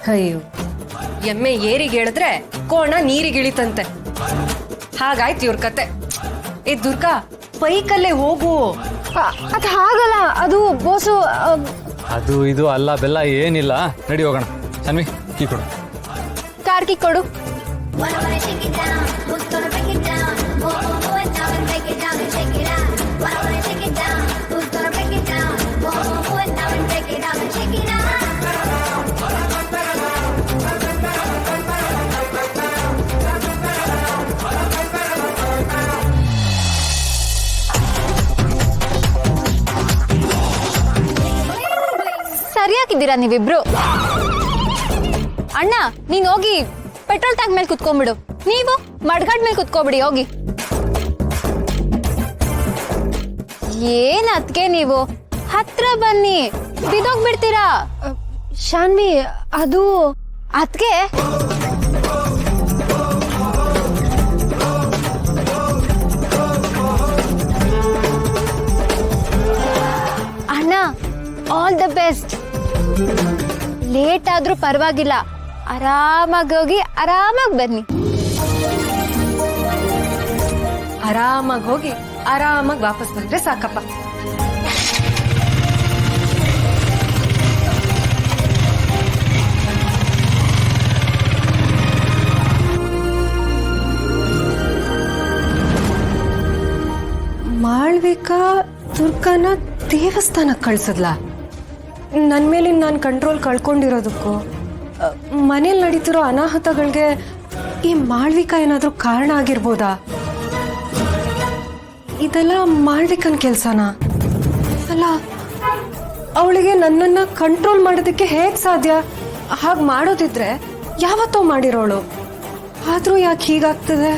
ಅಯ್ಯೋ, ಎಮ್ಮೆ ಏರಿಗೆ ಹೇಳಿದ್ರೆ ಕೋಣ ನೀರಿಗಿಳಿತಂತೆ. ಹಾಗಾಯ್ತು ಇವ್ರ ಕತೆ. ಏ ದುರ್ಗಾ, ಬೈಕಲ್ಲೇ ಹೋಗು. ಅದು ಹಾಗಲ್ಲ, ಅದು ಬೋಸು. ಅದು ಇದು ಅಲ್ಲ ಬೆಲ್ಲ ಏನಿಲ್ಲ, ನಡಿ ಹೋಗೋಣ. ಶಾನ್ವಿ ಕೀ ಕೊಡು. ಕಾರ್ ಕೀ ಕೊಡು. ಸರಿಯಾಗಿದ್ದೀರಾ ನೀವಿಬ್ರು. ಅಣ್ಣ, ನೀನ್ ಹೋಗಿ ಪೆಟ್ರೋಲ್ ಟ್ಯಾಂಕ್ ಮೇಲೆ ಕುತ್ಕೊಂಡ್ಬಿಡು. ನೀವು ಮಡ್ಗಾಡ್ ಮೇಲೆ ಕುತ್ಕೋಬಿಡಿ ಹೋಗಿ. ಏನ್ ಅದ್ಕೆ ನೀವು ಹತ್ರ ಬನ್ನಿ, ಬಿದೋಗ್ಬಿಡ್ತೀರಾ. ಶಾನ್ವಿ, ಅದು ಅದ್ಕೆ ಅಣ್ಣ, ಆಲ್ ದ ಬೆಸ್ಟ್. ಲೇಟ್ ಆದ್ರೂ ಪರವಾಗಿಲ್ಲ, ಆರಾಮಾಗಿ ಹೋಗಿ ಆರಾಮಾಗಿ ಬನ್ನಿ. ಆರಾಮಾಗಿ ಹೋಗಿ ಆರಾಮಾಗಿ ವಾಪಸ್ ಬಂದ್ರೆ ಸಾಕಪ್ಪ. ಮಾಳ್ವಿಕಾ ದುರ್ಗಾನ ದೇವಸ್ಥಾನಕ್ಕೆ ಕಳ್ಸದ್ಲ. ನನ್ನ ಮೇಲೆ ನಾನು ಕಂಟ್ರೋಲ್ ಕಳ್ಕೊಂಡಿರೋದಕ್ಕೂ ಮನೇಲಿ ನಡೀತಿರೋ ಅನಾಹುತಗಳಿಗೆ ಈ ಮಾಳ್ವಿಕಾ ಏನಾದರೂ ಕಾರಣ ಆಗಿರ್ಬೋದಾ? ಇದೆಲ್ಲ ಮಾಳ್ವಿಕನ್ ಕೆಲ್ಸನಾ? ಅಲ್ಲ, ಅವಳಿಗೆ ನನ್ನನ್ನ ಕಂಟ್ರೋಲ್ ಮಾಡೋದಕ್ಕೆ ಹೇಗ್ ಸಾಧ್ಯ? ಹಾಗೆ ಮಾಡೋದಿದ್ರೆ ಯಾವತ್ತೋ ಮಾಡಿರೋಳು. ಆದ್ರೂ ಯಾಕೆ ಹೀಗಾಗ್ತದೆ?